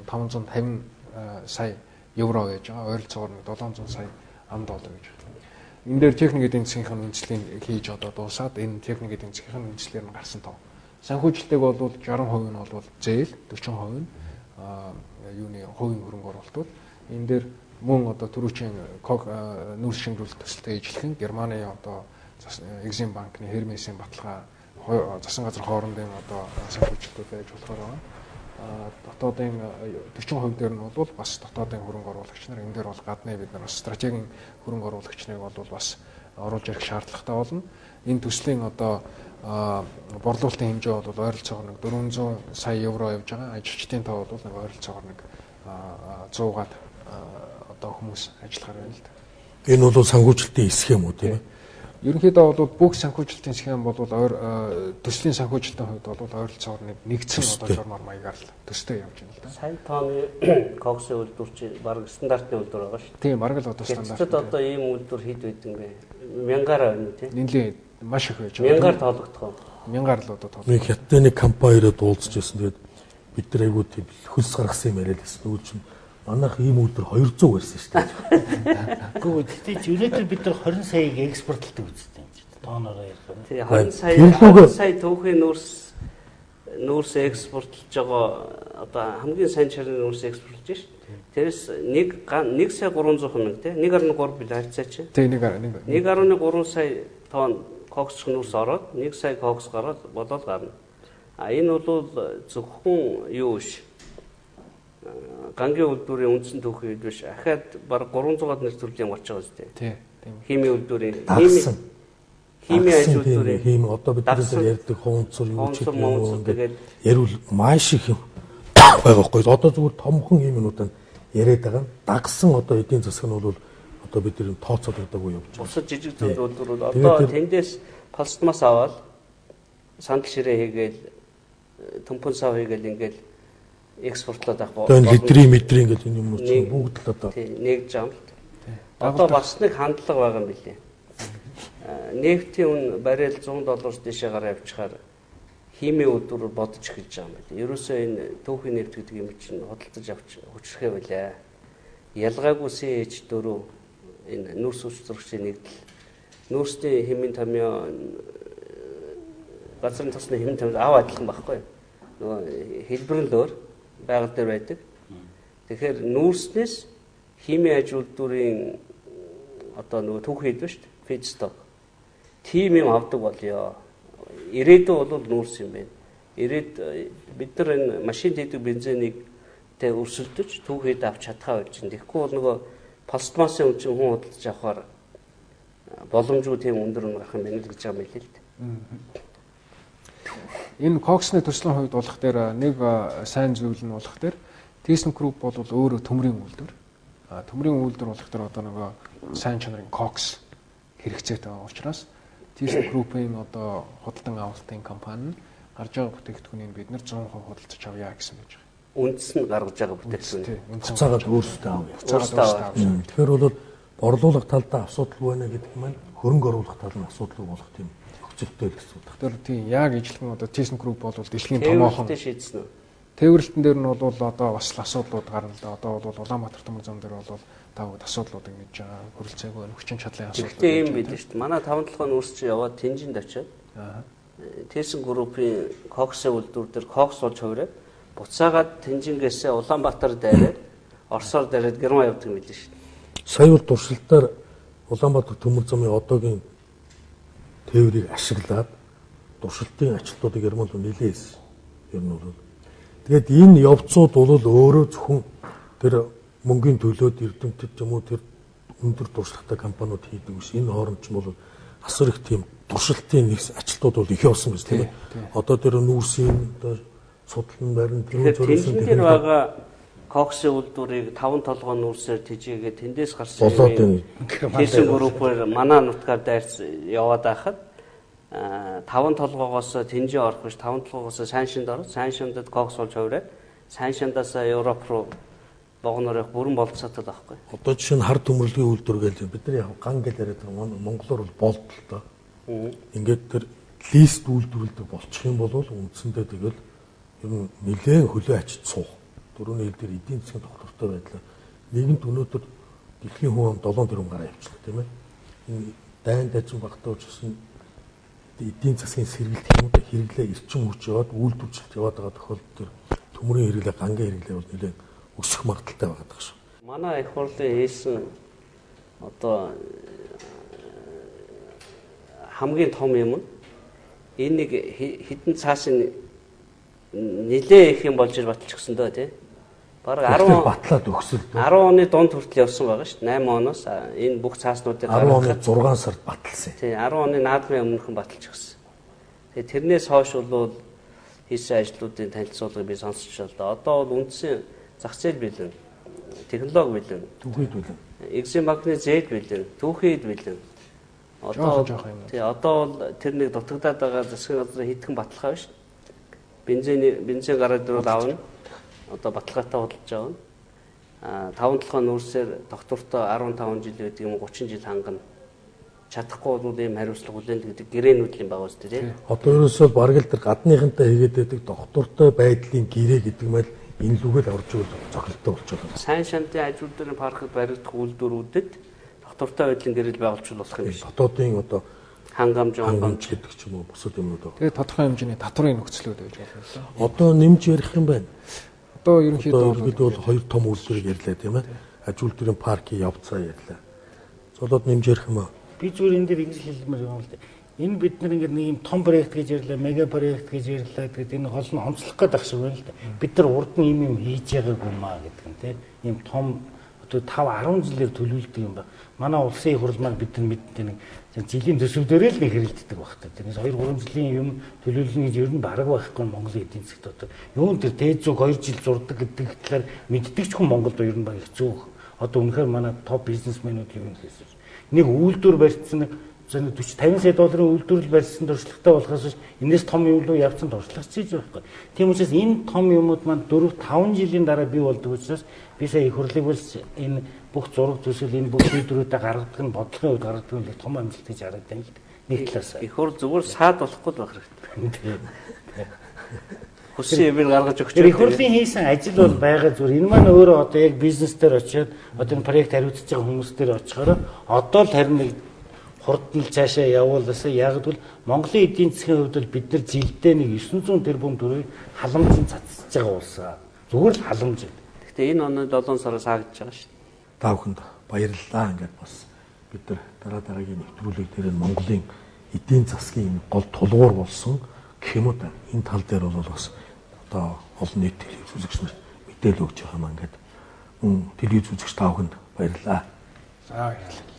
550 сая евро байж байгаа. Ойролцоогоор 700 сая $7 гэж байна. Энэ дээр техник эдийн засгийн үндэслэлийг хийж одоо дуусаад энэ техник эдийн засгийн үндэслэлээр нь гарсан тоо. Санхүүжилтийг бол 60% нь бол зээл, 40% нь юуны хувийн хөрөнгө оруулалт. Энэ дээр мөн одоо түрүүчийн нүүрс шинжлүүлэлт төсөлтэй ижилхэн Германы одоо Exim банкны Hermes-ийн баталгаа засан газар хоорондын одоо санхүүжилтүүд байж болохоор байна. Дотоодын 40% дээр нь бол бас дотоодын хөрөнгө оруулагч нар энэ дээр бол гадны бид нар стратегийн хөрөнгө оруулагч нарыг бол бас оруулж ирэх шаардлагатай болно. Энэ төслийн одоо борлуулалтын хэмжээ бол ойролцоогоор 400 сая евро явж байгаа. Ажилчдын тоо бол ойролцоогоор 100-аад одоо хүмүүс ажиллахаар байна л да. Энэ бол санхүүжилтийн хэсэг юм уу тийм ээ? Ерөнхийдөө бол бүх санхүүжилтийн схем бол төслийн санхүүжилтийн хувьд бол ойролцоогоор нэгдсэн одоо журмаар маягаар л төстэй явж байна л да. Сайн тооны коксын үйлдвэр чи баг стандартны үйлдвэр байгаа шүү. Тийм, баг л одоо стандарт. Тэгэхэд одоо ийм үйлдвэр хэд байд юм бэ? Мянгаар байна тийм. Нэлээд маш их байж байгаа. Мянгаар тоологдох уу? Мянгаар л одоо тоологдох. Нэг хятадны компаниараа дуулцж байсан. Тэгээд бид нар айгуу тийм хөлс гаргасан юм яриад байсан. Үүд чинь манайх ийм үйлдвэр 200 байсан шүү дээ. Гэхдээ тэгтээ өнөөдөр бид нар 20 саяыг экспортлдог үздэг юм чинь. Тооноор ярих юм. Тэгээ 20 сая түүхийн нүүрс экспортлж байгаа одоо хамгийн сайн чарны нүүрс экспортлж шүү дээ. Тэрээс 1 сая 300 мянга тийм 1.3 бил харьцаа чи. Тийм 1.3 сая тонн кокс нүүрс ороод 1 сая кокс гараад болоод гарна. Энэ бол зөвхөн юу ш гангийн үйлдвэрийн үндсэн түүхий биш ахаад баг 300-аад нэр төрлийн болж байгаа зү тийм. Хими үйлдвэрийн хими үйлдвэрийн хими одоо бид нар ярьдаг хуунцар юу ч гэдэг ярил маш их юм байгаа хгүй. Одоо зүгээр томхон химинууд нь яриад байгаа. Дагсан одоо эдийн засаг нь бол одоо бид нар тооцоод байгаагүй явж байгаа. Бусад жижиг зүйл үйлдвэрүүд одоо тэндээс пластмас аваад сандал ширээ хийгээл төмпөн сав хийгээл ингээл экспортлоод авах. Одоо литрийн ингээд энэ юм уу чинь бүгд л одоо нэгж байгаа юм л. Одоо бас нэг хандлага байгаа юм билээ. Нефтийн үн баррел $100 дэшээ гараа явчихаар хими үйлдвэр бодож эхэлж байгаа юм билээ. Ерөөсөө энэ түүхийн нефт гэдэг юм чинь худалдаж авч хүчрэхээ байлаа. Ялгаагүй CH4 энэ нүүрс ууч зурагчийн нэгдэл нүүрсний хэмийн томьёо газрын тосны хэмийн томьёо ав адилхан байхгүй юу? Нөгөө хэлбэр нь өөр байгаль дээр байдаг. Тэгэхээр нүүрснээс хими аж үйлдвэрийн одоо нөгөө түүх хийдэг шүү дээ. Feedstock. Тим юм авдаг болёо. Ирээдүйн бол нүүрс юм байна. Бид нар энэ машин хийдэг бензинийг тэ өрсөлдөж түүхийд авч чадхаа болж байна. Тэгэхгүй бол нөгөө пластмасын үн чинь хүн худалдаж авахаар боломжгүй тийм өндөр нь гарах юм байна л гэж байгаа юм хэлээ л дээ. Энэ коксны төслийн хувьд болох дээр нэг сайн зүйл нь болох дээр ThyssenKrupp бол өөрөө төмрийн үйлдвэр. Төмрийн үйлдвэр болох дээр одоо нөгөө сайн чанарын кокс хэрэгцээтэй байгаа учраас ThyssenKrupp-ийн одоо худалдан авалтын компани нь гарч байгаа бүтээгдэхүүнийг бид нар 100% худалдаж авъя гэсэн байж байгаа. Үндс нь гаргаж байгаа бүтээгдэхүүн. Буцаагаад өөрсдөө авъя. Тэгэхээр бол борлуулах талдаа асуудал байна гэдэг маань хөрөнгө оруулах тал нь асуудал болох тийм хөвцөлтэй л гэсэн үг. Тэгэхээр тийм яг ижилхэн одоо ThyssenKrupp бол дэлхийн томоохон шийдсэн үү? Тээвэрлэлтэн дээр нь бол одоо бас асуудлууд гарна л да. Одоо бол Улаанбаатар төмөр зам дээр бол тавд асуудлууд ингэж байгаа. Хөрөлцөөгүй хүчин чадлын асуудал. Гэхдээ юм бид шүү дээ. Манай 5-7 нүүрс чи яваад Тэнжинд очиод ThyssenKrupp-ийн коксын үйлдвэр дээр кокс болж хувираад буцаагаад Тэнжингээс Улаанбаатар дайраад Оросоор дайраад Герман явдаг юм билээ шүү дээ. Сая бол туршилтаар Улаанбаатар төмөр замын одоогийн тээврийг ашиглаад туршилтын ачлалуудыг Германд нэлээсэн. Ер нь бол тэгээд энэ явцууд бол өөрөө зөвхөн тэр мөнгөний төлөөд эрдэмтэд ч юм уу тэр өндөр туршлагатай компаниуд хийдэг биш. Энэ хооронд ч бол асар их тийм туршилтын нэг ачлалууд бол их явсан биз тийм ээ. Одоо тэр нүүрсийн одоо судлан барин тэр зөвсөн тэр байгаа коксын үйлдвэрийг 5 толгой нүүрсээр тижээгээ тэндээс гарсан ThyssenKrupp-ээр манай нутгаар дайрц яваад байхад 5 толгоогоос Тэнжин орох биш 5 толгоогоос Сайншинд ороод Сайншиндад кокс болж хувираад Сайншиндаас Европ руу богоноор явах бүрэн болцоотой байхгүй. Одоо жишээ нь хар төмөрлөгийн үйлдвэр гэж бид нар яг ган гэж яриад байгаа Монголоор бол болт л доо. Ингээд тэр лист үйлдвэрлэдэг болчих юм бол үндсэндээ тэгэл ер нь нэлээд хөлөө ачиж суух. дөрөвний хил дээр эдийн засгийн тогтвортой байдлаа нэгэнт өнөөдөр дэлхийн хүн ам 7 тэрбум гараа явчихлаа тийм ээ. Энэ дайн дажин багтаа учраас эдийн засгийн сэргэлт хүмүүст хэрэглээ эрчим хүч яваад үйлдвэржилт яваад байгаа тохиолдолд төр төмөрийн хэрэглээ гангийн хэрэглээ бол нэлээд өсөх магадaltaй байгаа шүү. Манай их хурлын хийсэн одоо хамгийн том юм нь энэ нэг хідэн цаашин нилээ их юм болж баталчихсан дөө тий. Бараг 10 батлаад өгсөл 10 оны дунд хүртэл явсан байгаа шүү. 8 оноос энэ бүх цааснуудыг 10 оны 6 сард баталсан. Тий 10 оны наадмын өмнөхөн баталчихсан. Тэгээ тэрнээс хойш бол хийсэн ажлуудын танилцуулгыг би сонсч байна. Одоо бол үндсэн зах зээл бэлэн, технологи бэлэн, түүхийд бэлэн, Exim банкны зээл бэлэн, түүхийд бэлэн. Одоо бол тэр нэг дутагдаад байгаа засгийн газрын хитгэн баталгаа биш. Бензин гараад ирвэл аавна. Одоо баталгаатай худалдаж авна. 5 толгой нүүрсээр доктортой 15 жил байдаг юм 30 жил хангана. Чадахгүй бол ийм хариуцлага хүлээн гэдэг гэрээнүүдлийн байгаа үстэй тийм. Одоо ерөөсөө бараг л тэр гадныхантай хийгээд байдаг доктортой байдлын гэрээ гэдэг мэл энэ лүгэл орж ирэл цогцолтой болчихлоо. Сайн шантын ажлуудын паркд баригдах үйлдвэрүүдэд доктортой байдлын гэрэл байгуулж болох юм биш. Дотоодын одоо хангамж гэдэг ч юм уу бусад юмнууд байгаа. Тэгээд тодорхой хэмжээний татврын нөхцлүүд байж болно л да. Одоо нэмж ярих юм байна. Одоо ерөнхийдөө бол хоёр том үйлдвэрийг ярьлаа тийм ээ. Аж үйлдвэрийн паркийн явцаа ярьлаа. Золоод нэмж ярих юм аа. Би зүгээр энэ дээр ингэж хэлмээр юм л да. Энэ бид нар ингээд нэг юм том проект гэж ярьлаа, мега проект гэж ярьлаа. Тэгээд энэ хол нь онцлох гэдэг шиг байна л да. Бид нар урд нь юм хийж байгаагүй маа гэдэг нь тийм. Ийм том одоо 5-10 жилээр төлөвлөдөг юм ба. Манай улсын их хурл маань бид нар мэддэг нэг жилийн төсөвдөрөө л нэг хэрэлддэг багтаа. Тэрнээс 2-3 жилийн юм төлөвлөлнө гэж ер нь бараг байхгүй Монголын эдийн засгт одоо. Юун тэр дээд зүг 2 жил зурдаг гэдэг талаар мэддэг ч хүн Монголд ер нь баг хэцүү. Одоо үнэхээр манай топ бизнесмэнүүд юм хэлсэн. Нэг үйлдвэр барьсан 40-50 сая долларын үйлдвэрлэл барьсан туршлагатай болохоос энэс том юм руу явцсан туршлага хийж байхгүй. Тийм учраас энэ том юмуд маань 4-5 жилийн дараа бий болдог учраас би сая их хурлыг бол энэ бүх зураг төсөл энэ бүх үйлдвэрүүдэд гаргадаг нь бодлогын үед гаргадаг нь том амжилт гэж харагдана л нэг талаас. Их хурл зүгээр саад болохгүй байх хэрэгтэй. Хүссэн юмыг гаргаж өгч. Их хурлын хийсэн ажил бол байгаа зүгээр. Энэ маань өөрөө одоо яг бизнес дээр очиод одоо энэ проект хариуцж байгаа хүмүүс дээр очихоор одоо л харин нэг хурдан л цаашаа явуулаасаа яг л Монголын эдийн засгийн хувьд бол бид нар жилдээ нэг 900 тэрбум төгрөгийг халамжин цацж байгаа улсаа. Зүгээр л халамж. Гэхдээ энэ оны 7 сараас хаагдж байгаа шүү дээ. Та бүхэнд баярлалаа. Ингээд бас бид нар дараагийн нэвтрүүлэг дээр Монголын эдийн засгийн гол тулгуур болсон гэх юм уу та энэ тал дээр бол бас одоо олон нийт телевиз үзэгч нарт мэдээлэл өгч байгаа юм. Ингээд телевиз үзэгч та бүхэнд баярлалаа. За баярлалаа.